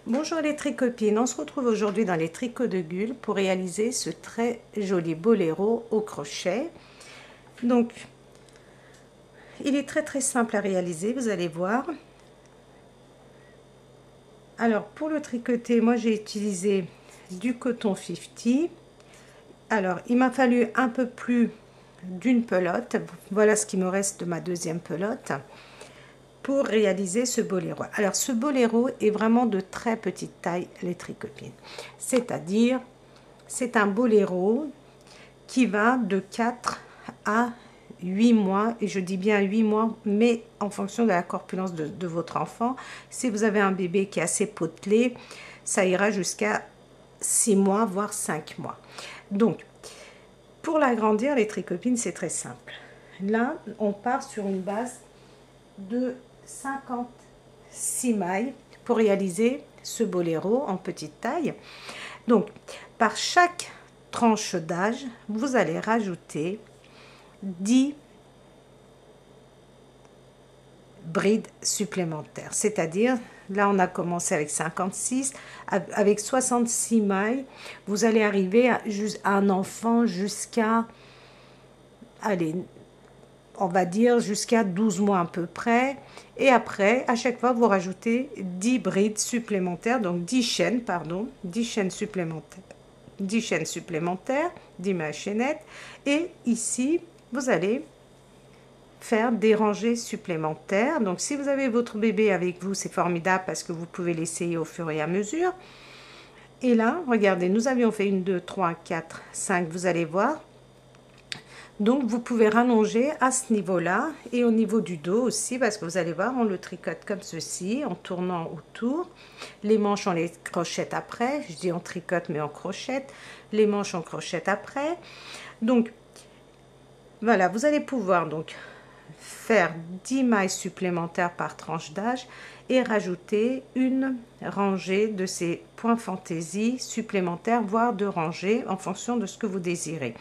Bonjour les tricopines, on se retrouve aujourd'hui dans les tricots de Gul pour réaliser ce très joli boléro au crochet. Donc, il est très simple à réaliser, vous allez voir. Alors, pour le tricoter, moi j'ai utilisé du coton 50. Alors, il m'a fallu un peu plus d'une pelote. Voilà ce qui me reste de ma deuxième pelote pour réaliser ce boléro. Alors ce boléro est vraiment de très petite taille les tricopines, c'est-à-dire c'est un boléro qui va de 4 à 8 mois, et je dis bien 8 mois, mais en fonction de la corpulence de votre enfant. Si vous avez un bébé qui est assez potelé, ça ira jusqu'à 6 mois, voire 5 mois. Donc, pour l'agrandir, les tricopines, c'est très simple. Là, on part sur une base de 56 mailles pour réaliser ce boléro en petite taille. Donc, par chaque tranche d'âge, vous allez rajouter 10 brides supplémentaires. C'est-à-dire, là, on a commencé avec 56, avec 66 mailles, vous allez arriver à un enfant jusqu'à, allez, on va dire jusqu'à 12 mois à peu près. Et après, à chaque fois, vous rajoutez 10 brides supplémentaires, donc 10 chaînes, pardon, 10 chaînes supplémentaires. 10 chaînes supplémentaires, 10 mailles chaînettes. Et ici, vous allez faire des rangées supplémentaires. Donc, si vous avez votre bébé avec vous, c'est formidable parce que vous pouvez l'essayer au fur et à mesure. Et là, regardez, nous avions fait 1, 2, 3, 4, 5, vous allez voir. Donc, vous pouvez rallonger à ce niveau-là et au niveau du dos aussi, parce que vous allez voir, on le tricote comme ceci, en tournant autour. Les manches, on les crochette après. Je dis on tricote, mais on crochette. Les manches, on crochette après. Donc, voilà, vous allez pouvoir donc faire 10 mailles supplémentaires par tranche d'âge et rajouter une rangée de ces points fantaisie supplémentaires, voire deux rangées en fonction de ce que vous désirez.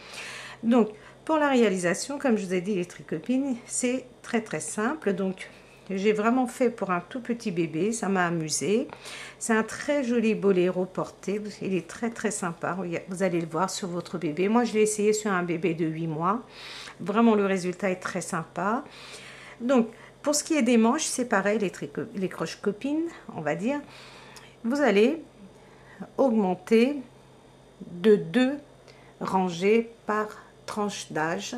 Donc, pour la réalisation, comme je vous ai dit les tricopines, c'est très simple. Donc, j'ai vraiment fait pour un tout petit bébé, ça m'a amusé. C'est un très joli boléro porté, il est très sympa, vous allez le voir sur votre bébé. Moi, je l'ai essayé sur un bébé de 8 mois. Vraiment, le résultat est très sympa. Donc, pour ce qui est des manches, c'est pareil, les croches copines, on va dire. Vous allez augmenter de 2 rangées par tranche d'âge.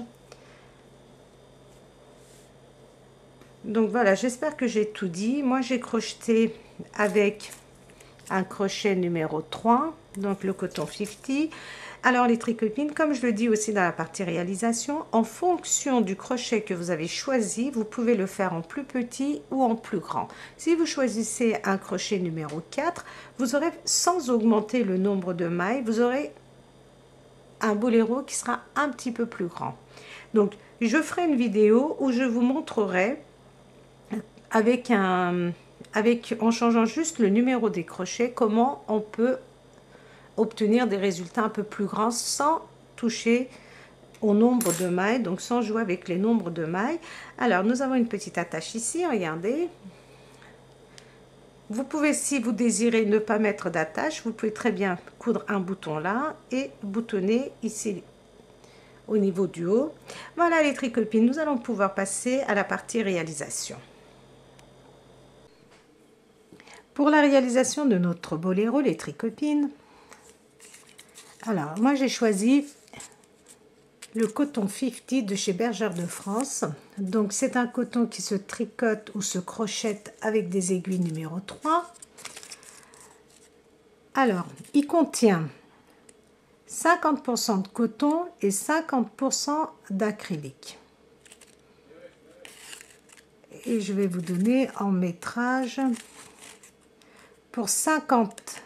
Donc voilà, j'espère que j'ai tout dit. Moi, j'ai crocheté avec un crochet numéro 3, donc le coton 50. Alors les tricopines, comme je le dis aussi dans la partie réalisation, en fonction du crochet que vous avez choisi, vous pouvez le faire en plus petit ou en plus grand. Si vous choisissez un crochet numéro 4, vous aurez, sans augmenter le nombre de mailles, vous aurez un boléro qui sera un petit peu plus grand. Donc je ferai une vidéo où je vous montrerai en changeant juste le numéro des crochets, comment on peut obtenir des résultats un peu plus grands sans toucher au nombre de mailles, donc sans jouer avec les nombres de mailles. Alors nous avons une petite attache ici, regardez. Vous pouvez, si vous désirez ne pas mettre d'attache, vous pouvez très bien coudre un bouton là et boutonner ici au niveau du haut. Voilà les tricopines, nous allons pouvoir passer à la partie réalisation. Pour la réalisation de notre boléro, les tricopines, alors moi j'ai choisi le coton 50 de chez Bergère de France. Donc c'est un coton qui se tricote ou se crochette avec des aiguilles numéro 3. Alors, il contient 50% de coton et 50% d'acrylique. Et je vais vous donner en métrage. Pour 50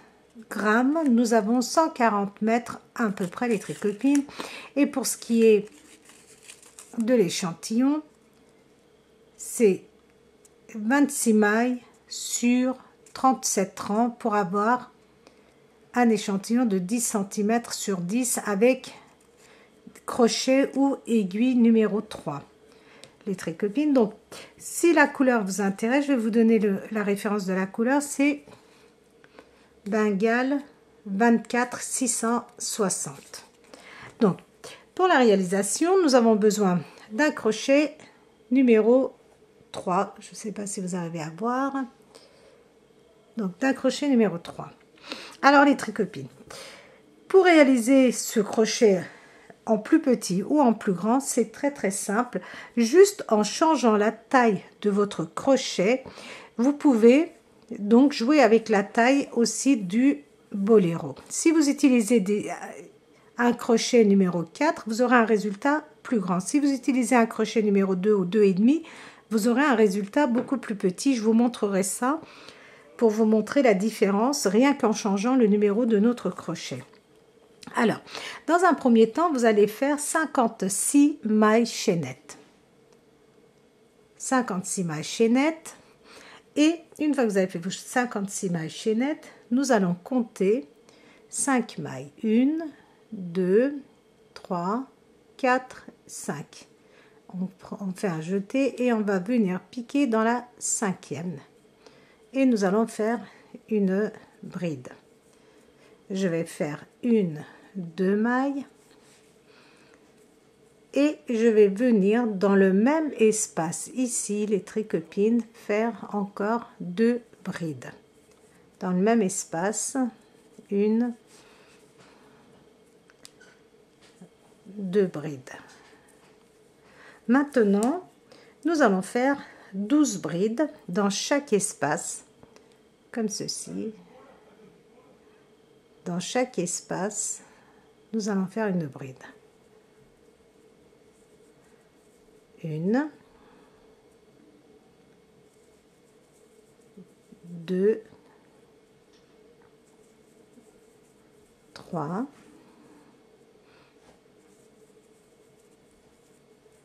grammes, nous avons 140 mètres à peu près les tricopines. Et pour ce qui est de l'échantillon, c'est 26 mailles sur 37 rangs pour avoir un échantillon de 10 cm sur 10 avec crochet ou aiguille numéro 3. Les tricopines. Donc, si la couleur vous intéresse, je vais vous donner la référence de la couleur. C'est Bengale 24 660. Donc, pour la réalisation, nous avons besoin d'un crochet numéro 3. Je ne sais pas si vous arrivez à voir. Donc, d'un crochet numéro 3. Alors, les tricopines. Pour réaliser ce crochet en plus petit ou en plus grand, c'est très simple. Juste en changeant la taille de votre crochet, vous pouvez donc jouer avec la taille aussi du boléro. Si vous utilisez un crochet numéro 4, vous aurez un résultat plus grand. Si vous utilisez un crochet numéro 2 ou 2,5, vous aurez un résultat beaucoup plus petit. Je vous montrerai ça pour vous montrer la différence rien qu'en changeant le numéro de notre crochet. Alors, dans un premier temps, vous allez faire 56 mailles chaînettes. 56 mailles chaînettes. Et une fois que vous avez fait vos 56 mailles chaînettes, nous allons compter 5 mailles. 1, 2, 3, 4, 5. On fait un jeté et on va venir piquer dans la 5e. Et nous allons faire une bride. Je vais faire 1, 2 mailles. Et je vais venir dans le même espace, ici, les tricopines, faire encore 2 brides. Dans le même espace, 1, 2 brides. Maintenant, nous allons faire 12 brides dans chaque espace, comme ceci. Dans chaque espace, nous allons faire une bride. 1, 2, 3,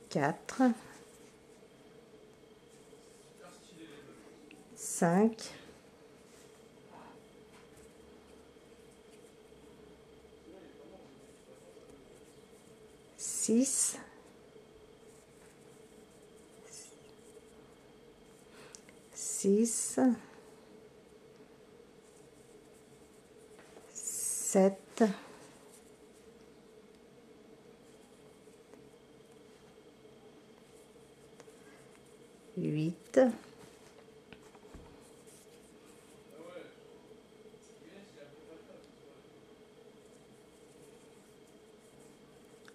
4, 5, 6, 7, 8,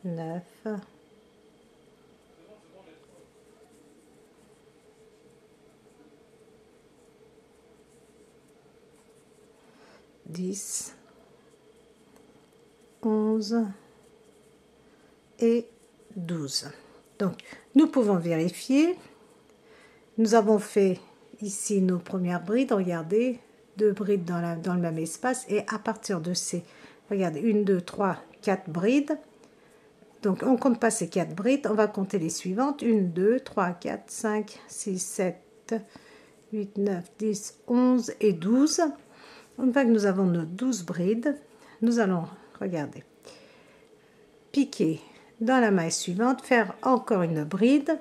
9, 10, 11 et 12. Donc, nous pouvons vérifier. Nous avons fait ici nos premières brides. Regardez, 2 brides dans le même espace. Et à partir de ces, regardez, 1, 2, 3, 4 brides. Donc, on ne compte pas ces 4 brides. On va compter les suivantes. 1, 2, 3, 4, 5, 6, 7, 8, 9, 10, 11 et 12. Une fois que nous avons nos 12 brides, nous allons, regardez, piquer dans la maille suivante, faire encore une bride,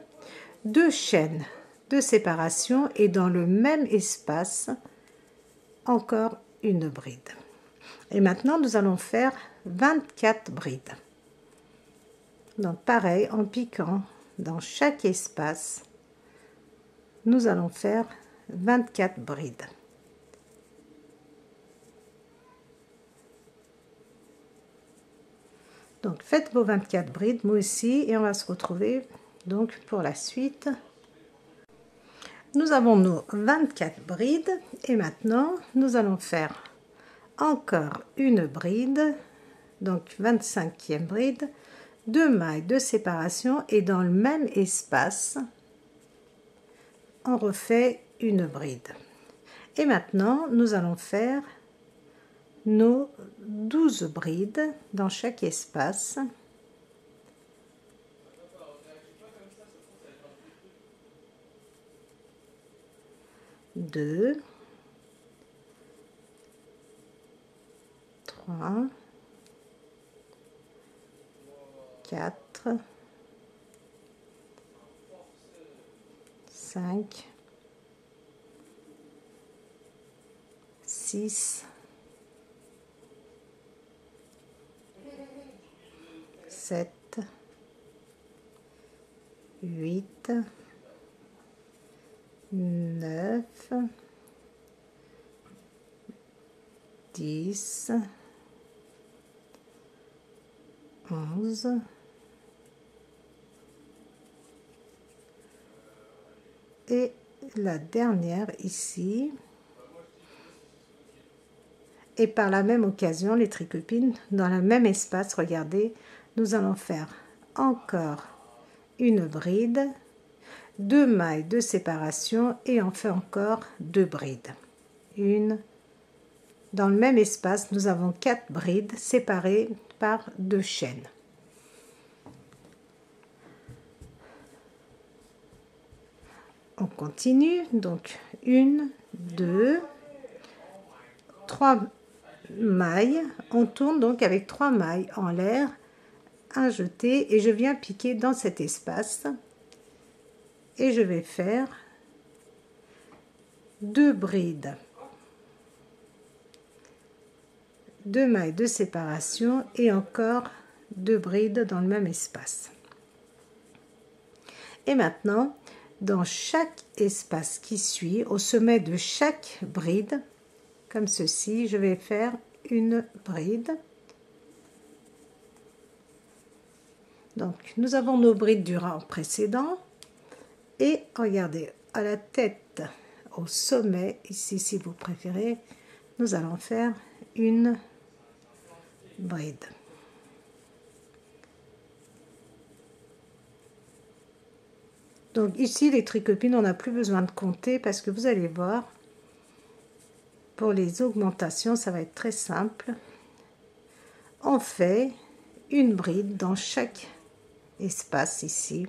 2 chaînes de séparation et dans le même espace, encore une bride. Et maintenant, nous allons faire 24 brides. Donc, pareil, en piquant dans chaque espace, nous allons faire 24 brides. Donc, faites vos 24 brides, moi aussi, et on va se retrouver donc pour la suite. Nous avons nos 24 brides et maintenant, nous allons faire encore une bride, donc 25e bride, 2 mailles de séparation et dans le même espace, on refait une bride. Et maintenant, nous allons faire nos 12 brides dans chaque espace. 2, 3, 4, 5, 6, 7, 8, 9, 10, 11, et la dernière ici. Et par la même occasion, les tricopines, dans le même espace, regardez, nous allons faire encore une bride, 2 mailles de séparation et on fait encore 2 brides. Une. Dans le même espace, nous avons 4 brides séparées par 2 chaînes. On continue, donc 1, 2, 3 mailles. On tourne donc avec 3 mailles en l'air, un jeté, et je viens piquer dans cet espace. Et je vais faire 2 brides, 2 mailles de séparation et encore 2 brides dans le même espace. Et maintenant, dans chaque espace qui suit, au sommet de chaque bride, comme ceci, je vais faire une bride. Donc, nous avons nos brides du rang précédent. Et regardez, à la tête, au sommet, ici si vous préférez, nous allons faire une bride. Donc ici, les tricopines, on n'a plus besoin de compter parce que vous allez voir, pour les augmentations, ça va être très simple. On fait une bride dans chaque espace ici.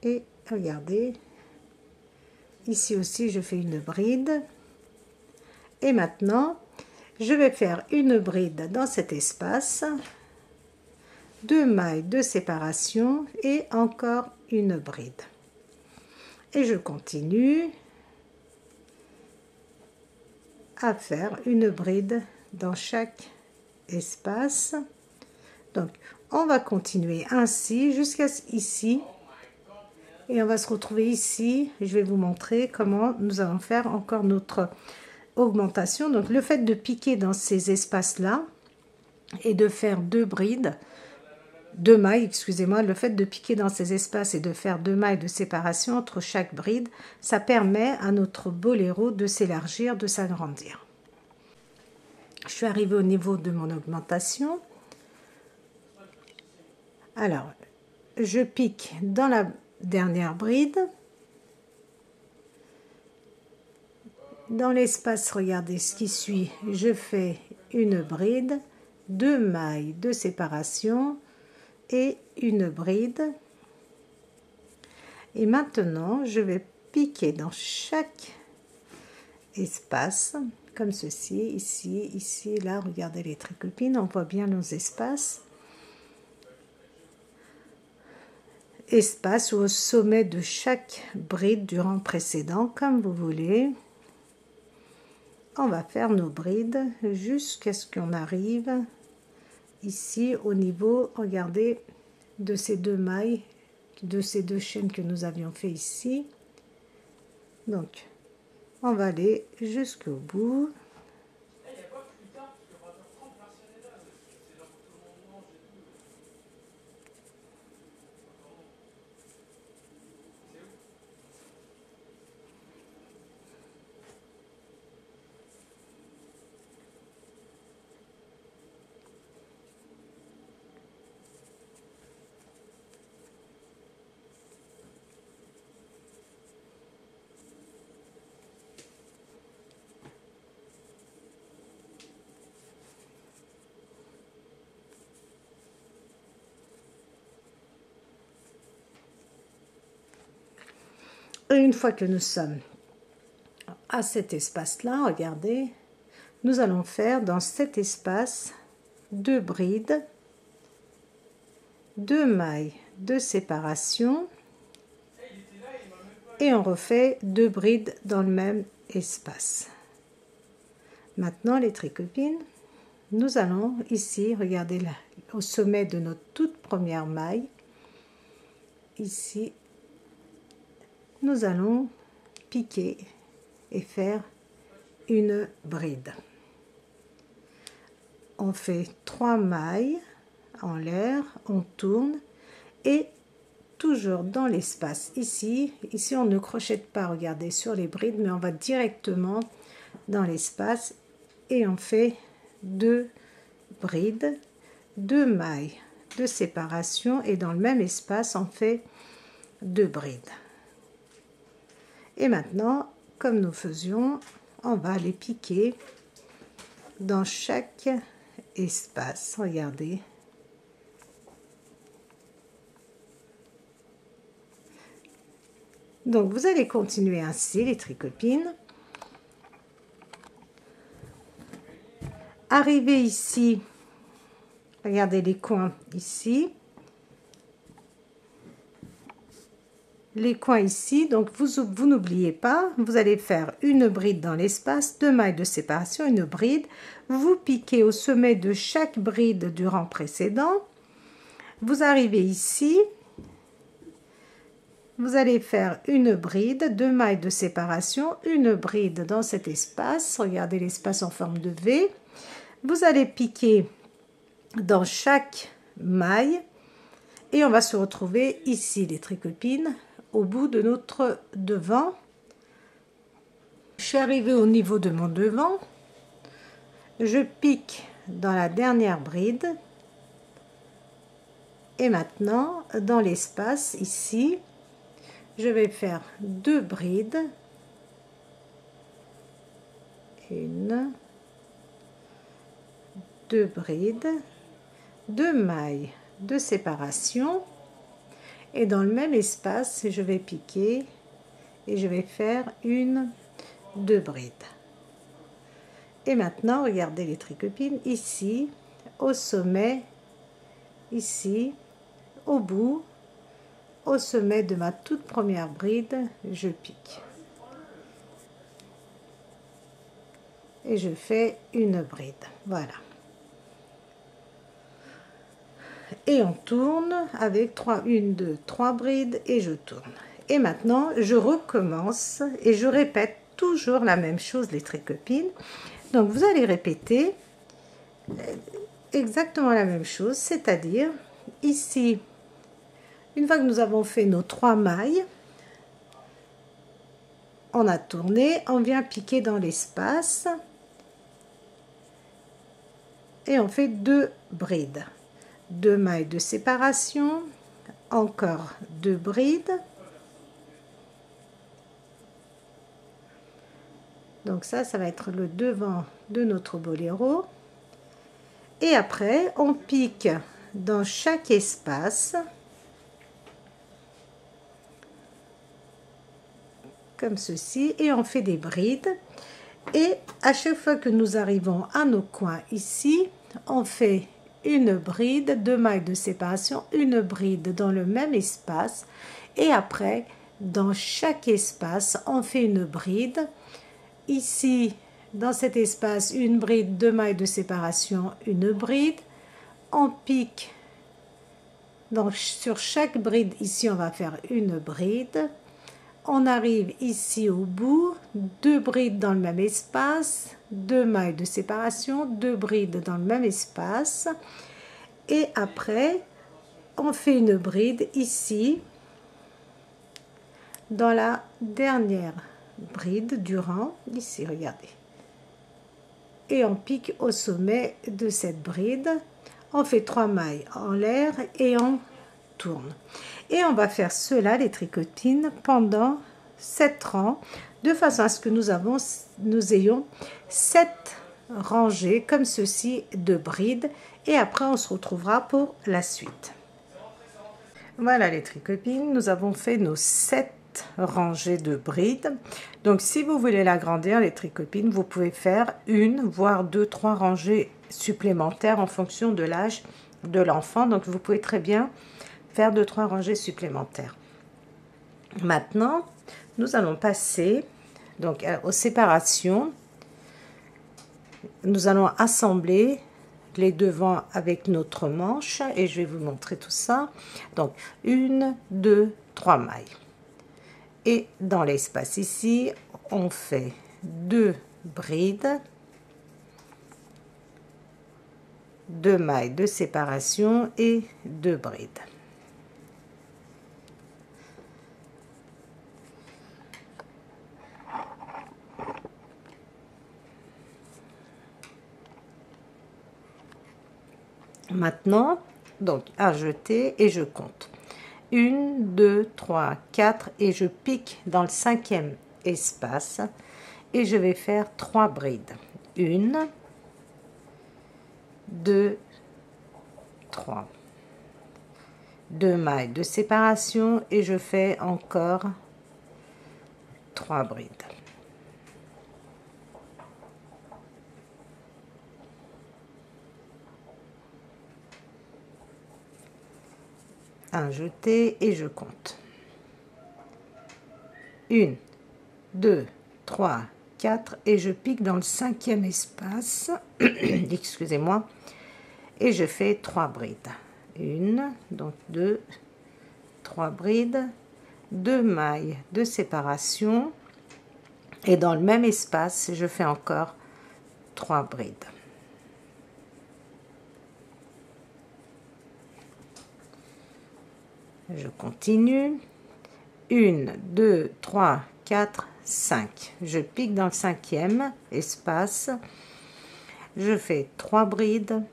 Et regardez, ici aussi je fais une bride. Et maintenant, je vais faire une bride dans cet espace, 2 mailles de séparation et encore une bride. Et je continue à faire une bride dans chaque espace. Donc, on va continuer ainsi jusqu'à ici. Et on va se retrouver ici. Je vais vous montrer comment nous allons faire encore notre augmentation. Donc, le fait de piquer dans ces espaces-là et de faire 2 brides, 2 mailles, excusez-moi, le fait de piquer dans ces espaces et de faire 2 mailles de séparation entre chaque bride, ça permet à notre boléro de s'élargir, de s'agrandir. Je suis arrivée au niveau de mon augmentation. Alors, je pique dans la dernière bride. Dans l'espace, regardez ce qui suit, je fais une bride, 2 mailles de séparation et une bride. Et maintenant, je vais piquer dans chaque espace, comme ceci, ici, ici, là, regardez les tricopines, on voit bien nos espaces. Espace ou au sommet de chaque bride du rang précédent, comme vous voulez. On va faire nos brides jusqu'à ce qu'on arrive ici au niveau, regardez, de ces 2 mailles, de ces 2 chaînes que nous avions fait ici. Donc, on va aller jusqu'au bout. Et une fois que nous sommes à cet espace-là, regardez, nous allons faire dans cet espace 2 brides, 2 mailles de séparation et on refait 2 brides dans le même espace. Maintenant les tricopines, nous allons ici, regardez là, au sommet de notre toute première maille, ici, nous allons piquer et faire une bride. On fait 3 mailles en l'air, on tourne et toujours dans l'espace ici on ne crochette pas, regardez, sur les brides, mais on va directement dans l'espace et on fait 2 brides, 2 mailles de séparation et dans le même espace on fait 2 brides. Et maintenant, comme nous faisions, on va les piquer dans chaque espace, regardez. Donc vous allez continuer ainsi les tricopines. Arrivez ici, regardez les coins ici. Les coins ici, donc vous n'oubliez pas, vous allez faire une bride dans l'espace, 2 mailles de séparation, une bride. Vous piquez au sommet de chaque bride du rang précédent. Vous arrivez ici. Vous allez faire une bride, 2 mailles de séparation, une bride dans cet espace. Regardez l'espace en forme de V. Vous allez piquer dans chaque maille et on va se retrouver ici, les tricopines, au bout de notre devant. Je suis arrivée au niveau de mon devant. Je pique dans la dernière bride et maintenant dans l'espace ici. Je vais faire 2 brides, 1, 2 brides, 2 mailles de séparation et dans le même espace je vais piquer et je vais faire 1, 2 brides. Et maintenant regardez les tricopines, ici au sommet, ici au bout, au sommet de ma toute première bride, je pique et je fais une bride, voilà, et on tourne avec 1, 2, 3 brides et je tourne. Et maintenant je recommence et je répète toujours la même chose les tricopines. Donc vous allez répéter exactement la même chose, c'est-à-dire ici, une fois que nous avons fait nos 3 mailles, on a tourné, on vient piquer dans l'espace et on fait 2 brides, 2 mailles de séparation, encore 2 brides. Donc ça va être le devant de notre boléro. Et après, on pique dans chaque espace, comme ceci, et on fait des brides. Et à chaque fois que nous arrivons à nos coins ici, on fait une bride, 2 mailles de séparation, une bride dans le même espace. Et après, dans chaque espace, on fait une bride. Ici, dans cet espace, une bride, 2 mailles de séparation, une bride. On pique sur chaque bride, ici on va faire une bride. On arrive ici au bout, 2 brides dans le même espace, 2 mailles de séparation, 2 brides dans le même espace. Et après, on fait une bride ici, dans la dernière bride du rang, ici, regardez. Et on pique au sommet de cette bride. On fait 3 mailles en l'air et on tourne. Et on va faire cela, les tricotines, pendant 7 rangs, de façon à ce que nous ayons 7 rangées comme ceci de brides. Et après, on se retrouvera pour la suite. Voilà les tricopines, nous avons fait nos 7 rangées de brides. Donc si vous voulez l'agrandir, les tricopines, vous pouvez faire 1 voire 2, 3 rangées supplémentaires en fonction de l'âge de l'enfant. Donc vous pouvez très bien faire 2-3 rangées supplémentaires. Maintenant, nous allons passer donc aux séparations. Nous allons assembler les devants avec notre manche et je vais vous montrer tout ça. Donc 1, 2, 3 mailles. Et dans l'espace ici, on fait 2 brides, 2 mailles de séparation et 2 brides. Maintenant, donc à jeter et je compte 1, 2, 3, 4 et je pique dans le 5e espace et je vais faire 3 brides. 1, 2, 3. 2 mailles de séparation et je fais encore 3 brides. Un jeté et je compte 1, 2, 3, 4 et je pique dans le 5e espace, excusez-moi, et je fais 3 brides. 1, donc 2, 3 brides, 2 mailles de séparation et dans le même espace, je fais encore 3 brides. Je continue. 1, 2, 3, 4, 5. Je pique dans le 5e espace. Je fais 3 brides,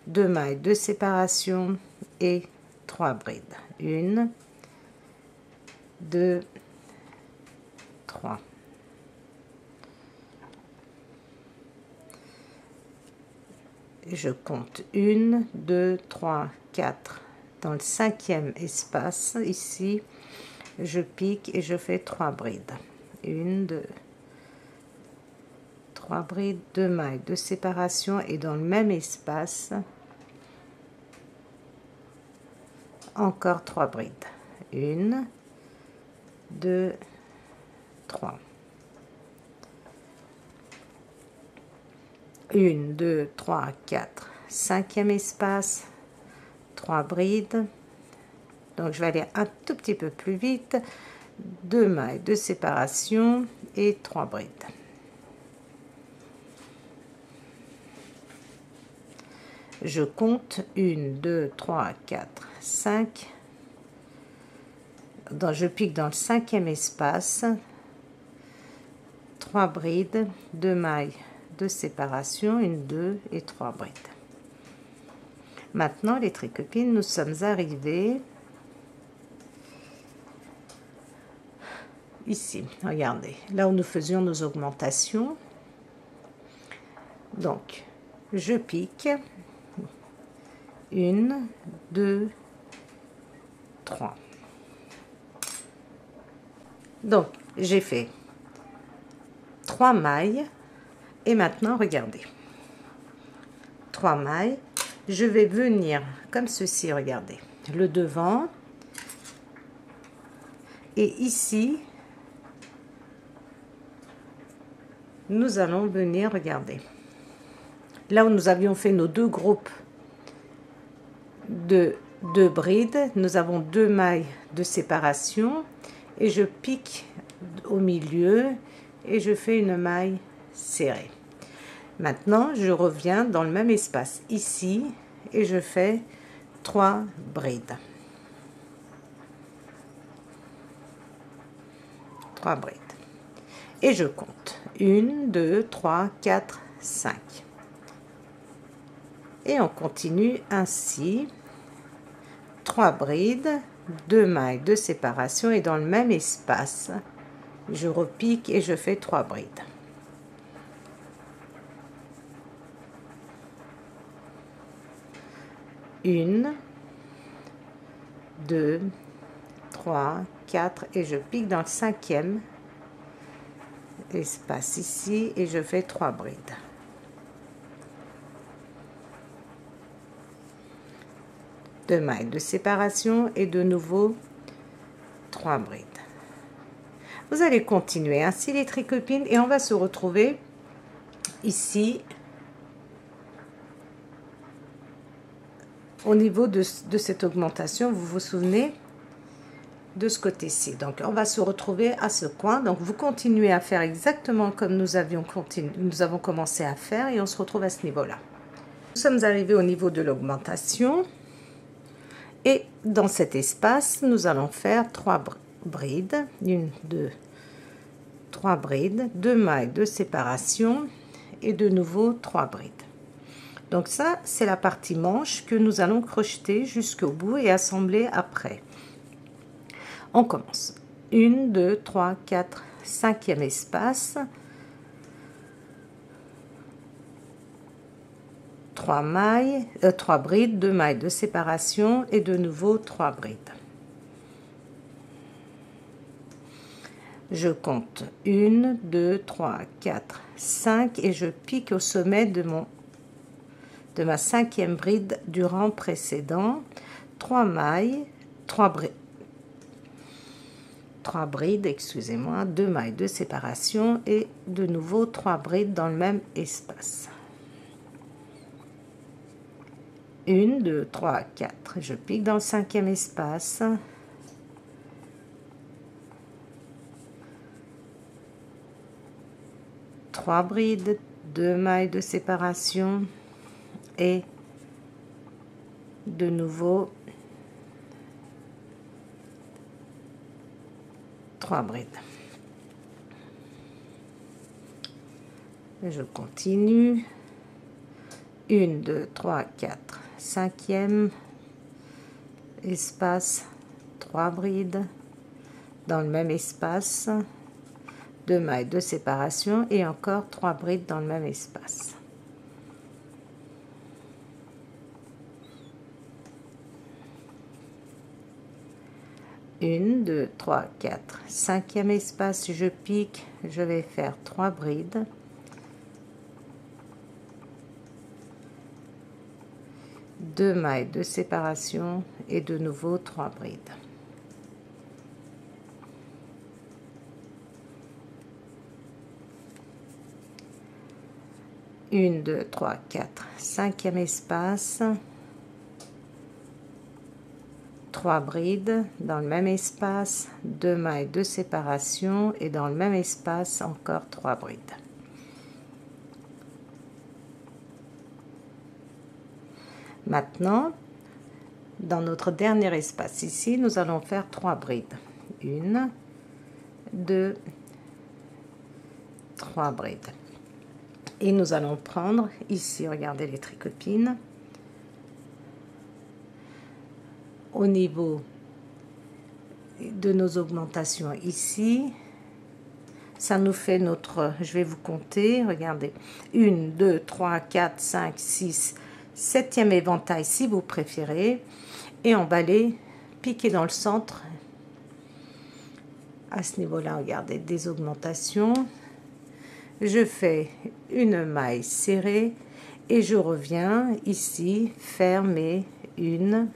2 mailles de séparation et 3 brides. 1, 2, 3. Je compte 1, 2, 3, 4. Dans le 5e espace, ici, je pique et je fais 3 brides. 1, 2, 3 brides, 2 mailles de séparation et dans le même espace, encore 3 brides. 1, 2, 3. 1, 2, 3, 4, 5e espace, 3 brides. Donc je vais aller un tout petit peu plus vite. 2 mailles de séparation et 3 brides. Je compte 1, 2, 3, 4, 5. Je pique dans le 5e espace, 3 brides, 2 mailles de séparation, 1, 2 et 3 brides. Maintenant les tricopines, nous sommes arrivés ici, regardez, là où nous faisions nos augmentations. Donc je pique 1, 2, 3. Donc j'ai fait 3 mailles et maintenant regardez, 3 mailles, je vais venir comme ceci, regardez, le devant et ici nous allons venir, regarder, là où nous avions fait nos 2 groupes de 2 brides, nous avons 2 mailles de séparation et je pique au milieu et je fais une maille serrée. Maintenant je reviens dans le même espace ici et je fais 3 brides. 3 brides et je compte 1, 2, 3, 4, 5 et on continue ainsi. 3 brides, 2 mailles de séparation et dans le même espace je repique et je fais 3 brides. Une, 2, 3, 4 et je pique dans le 5e espace ici et je fais 3 brides. 2 mailles de séparation et de nouveau 3 brides. Vous allez continuer ainsi les tricopines et on va se retrouver ici au niveau de cette augmentation. Vous vous souvenez de ce côté-ci. Donc on va se retrouver à ce coin. Donc vous continuez à faire exactement comme nous avons commencé à faire et on se retrouve à ce niveau-là. Nous sommes arrivés au niveau de l'augmentation et dans cet espace nous allons faire 3 brides, 1, 2, 3 brides, 2 mailles de séparation et de nouveau 3 brides. Donc ça c'est la partie manche que nous allons crocheter jusqu'au bout et assembler après. On commence. 1, 2, 3, 4, 5e espace. 3 mailles, 3 brides, 2 mailles de séparation et de nouveau 3 brides. Je compte 1, 2, 3, 4, 5 et je pique au sommet de ma 5e bride du rang précédent. 3 mailles, 3 brides, excusez-moi, 2 mailles de séparation et de nouveau 3 brides dans le même espace. 1, 2, 3, 4. Je pique dans le 5e espace. Trois brides, 2 mailles de séparation et de nouveau 3 brides. Je continue. 1, 2, 3, 4, 5e espace, 3 brides dans le même espace, 2 mailles de séparation et encore 3 brides dans le même espace. Une, 2, 3, 4, 5e espace, je pique, je vais faire 3 brides. Deux mailles de séparation et de nouveau 3 brides. Une, 2, 3, 4, 5e espace, 3 brides dans le même espace, 2 mailles de séparation et dans le même espace encore 3 brides. Maintenant, dans notre dernier espace ici, nous allons faire 3 brides. 1, 2, 3 brides. Et nous allons prendre ici, regardez les tricopines, au niveau de nos augmentations ici, ça nous fait notre, je vais vous compter, regardez, 1, 2, 3, 4, 5, 6, 7e éventail si vous préférez, et on va aller piquer dans le centre à ce niveau là. Regardez, des augmentations, je fais une maille serrée et je reviens ici faire mes 1,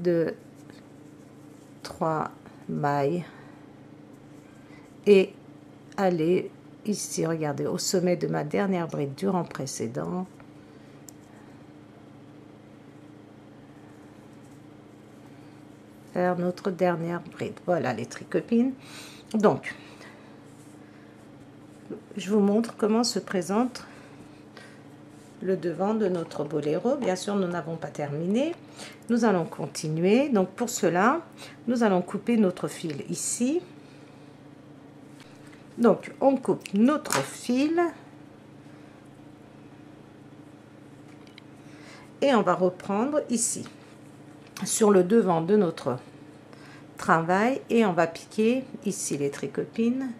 2, 3 mailles et aller ici, regardez, au sommet de ma dernière bride du rang précédent. Faire notre dernière bride. Voilà les tricopines. Donc, je vous montre comment se présente le devant de notre boléro. Bien sûr, nous n'avons pas terminé. Nous allons continuer. Donc, pour cela, nous allons couper notre fil ici. Donc, on coupe notre fil. Et on va reprendre ici, sur le devant de notre travail. Et on va piquer ici les tricopines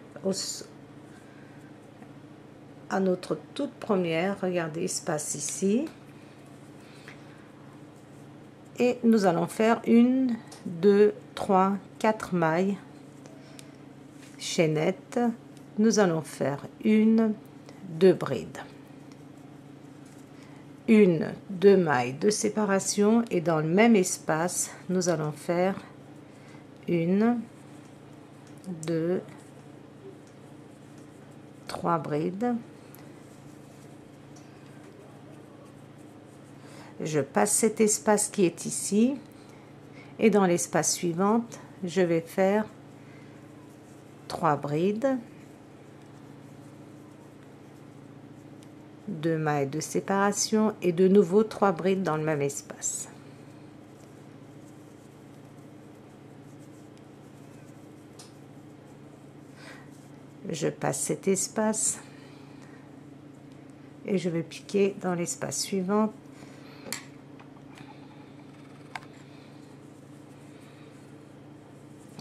à notre toute première, regardez, espace ici, et nous allons faire 1, 2, 3, 4 mailles chaînettes. Nous allons faire 1, 2 brides, une, deux mailles de séparation et dans le même espace, nous allons faire une, deux, trois brides. Je passe cet espace qui est ici et dans l'espace suivant, je vais faire 3 brides, 2 mailles de séparation et de nouveau 3 brides dans le même espace. Je passe cet espace et je vais piquer dans l'espace suivant.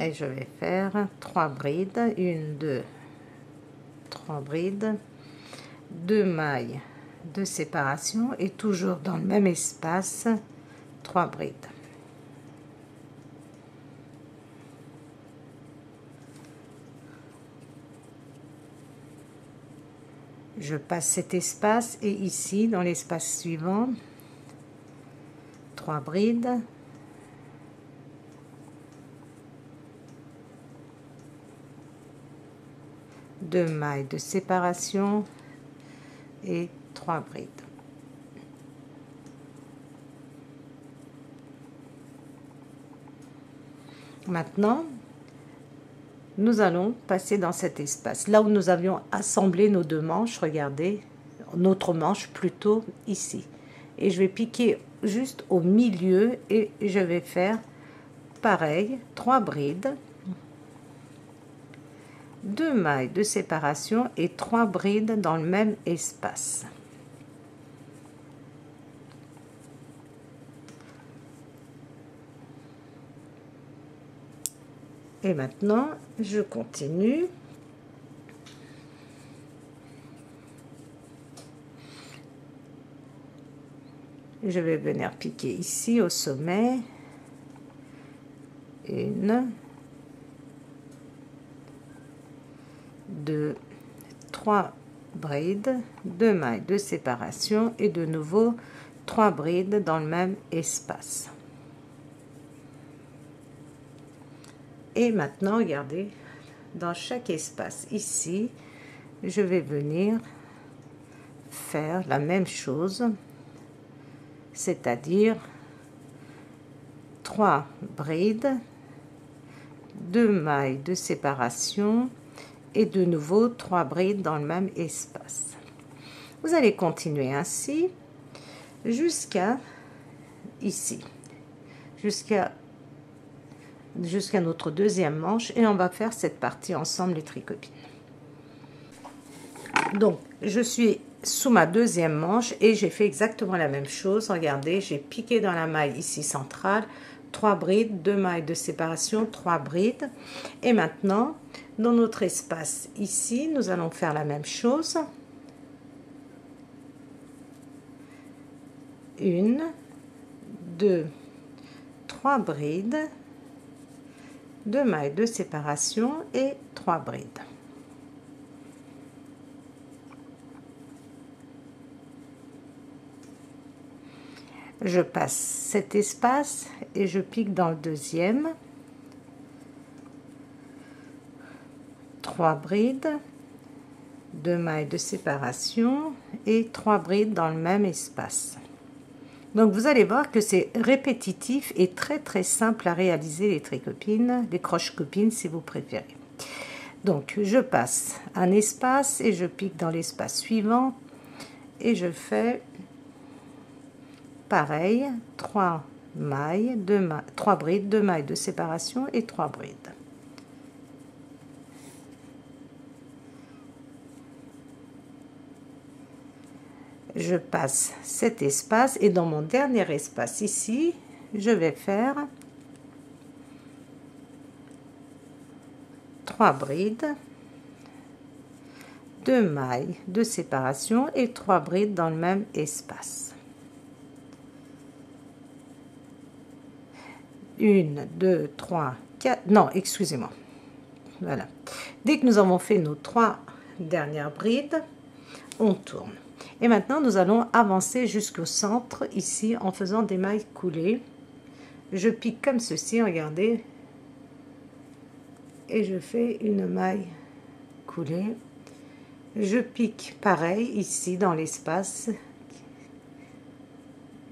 Et je vais faire 3 brides, 1, 2, 3 brides, 2 mailles de séparation et toujours dans le même espace, 3 brides. Je passe cet espace et ici, dans l'espace suivant, 3 brides. Deux mailles de séparation et 3 brides. Maintenant, nous allons passer dans cet espace. Là où nous avions assemblé nos deux manches, regardez, notre manche plutôt ici. Et je vais piquer juste au milieu et je vais faire pareil, 3 brides. 2 mailles de séparation et 3 brides dans le même espace. Et maintenant, je continue. Je vais venir piquer ici au sommet. 1, 2, 3 brides, 2 mailles de séparation et de nouveau 3 brides dans le même espace. Et maintenant, regardez, dans chaque espace ici, je vais venir faire la même chose, c'est-à-dire 3 brides, 2 mailles de séparation et de nouveau 3 brides dans le même espace. Vous allez continuer ainsi jusqu'à ici, jusqu'à notre deuxième manche, et on va faire cette partie ensemble, les tricopines. Donc je suis sous ma deuxième manche et j'ai fait exactement la même chose. Regardez, j'ai piqué dans la maille ici centrale, 3 brides, 2 mailles de séparation, 3 brides. Et maintenant, dans notre espace ici, nous allons faire la même chose. 1, 2, 3 brides, 2 mailles de séparation et 3 brides. Je passe cet espace et je pique dans le deuxième. 3 brides, 2 mailles de séparation et 3 brides dans le même espace. Donc vous allez voir que c'est répétitif et très simple à réaliser, les tricopines, les croche-copines si vous préférez. Donc je passe un espace et je pique dans l'espace suivant et je fais pareil, 3 mailles, 3 brides, 2 mailles de séparation et 3 brides. Je passe cet espace et dans mon dernier espace ici, je vais faire 3 brides, 2 mailles de séparation et 3 brides dans le même espace. 1, 2, 3, 4, non, excusez-moi. Voilà. Dès que nous avons fait nos 3 dernières brides, on tourne. Et maintenant, nous allons avancer jusqu'au centre, ici, en faisant des mailles coulées. Je pique comme ceci, regardez. Et je fais une maille coulée. Je pique pareil, ici, dans l'espace.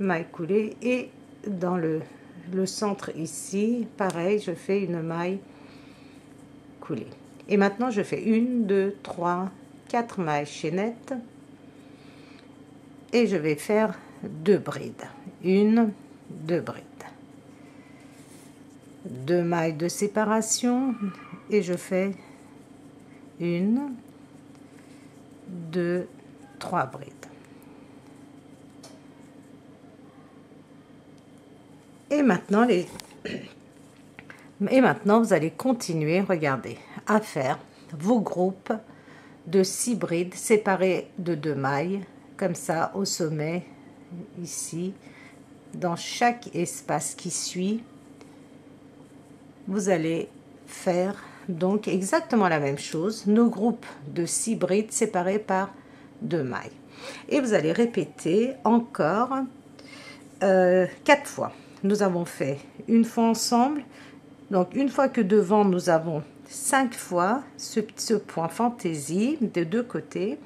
Maille coulée. Et dans le centre, ici, pareil, je fais une maille coulée. Et maintenant, je fais 1, 2, 3, 4 mailles chaînettes. Et je vais faire 2 brides. 1, 2 brides. 2 mailles de séparation. Et je fais 1, 2, 3 brides. Et maintenant, vous allez continuer, regardez, à faire vos groupes de 6 brides séparées de 2 mailles, comme ça au sommet, ici, dans chaque espace qui suit. Vous allez faire donc exactement la même chose, nos groupes de 6 brides séparés par 2 mailles. Et vous allez répéter encore 4 fois. Nous avons fait une fois ensemble, donc une fois que devant nous avons 5 fois ce point fantaisie des deux côtés,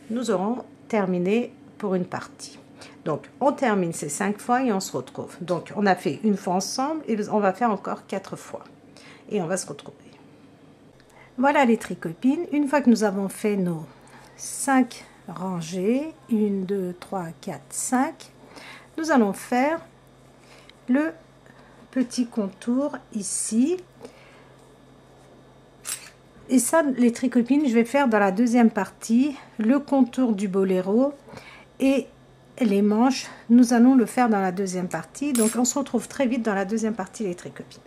nous aurons terminé pour une partie. Donc on termine ces 5 fois et on se retrouve. Donc on a fait une fois ensemble et on va faire encore 4 fois et on va se retrouver. Voilà les tricopines, une fois que nous avons fait nos 5 rangées, 1, 2, 3, 4, 5, nous allons faire le petit contour ici. Et ça, les tricopines, je vais faire dans la deuxième partie, le contour du boléro et les manches, nous allons le faire dans la deuxième partie. Donc on se retrouve très vite dans la deuxième partie, les tricopines.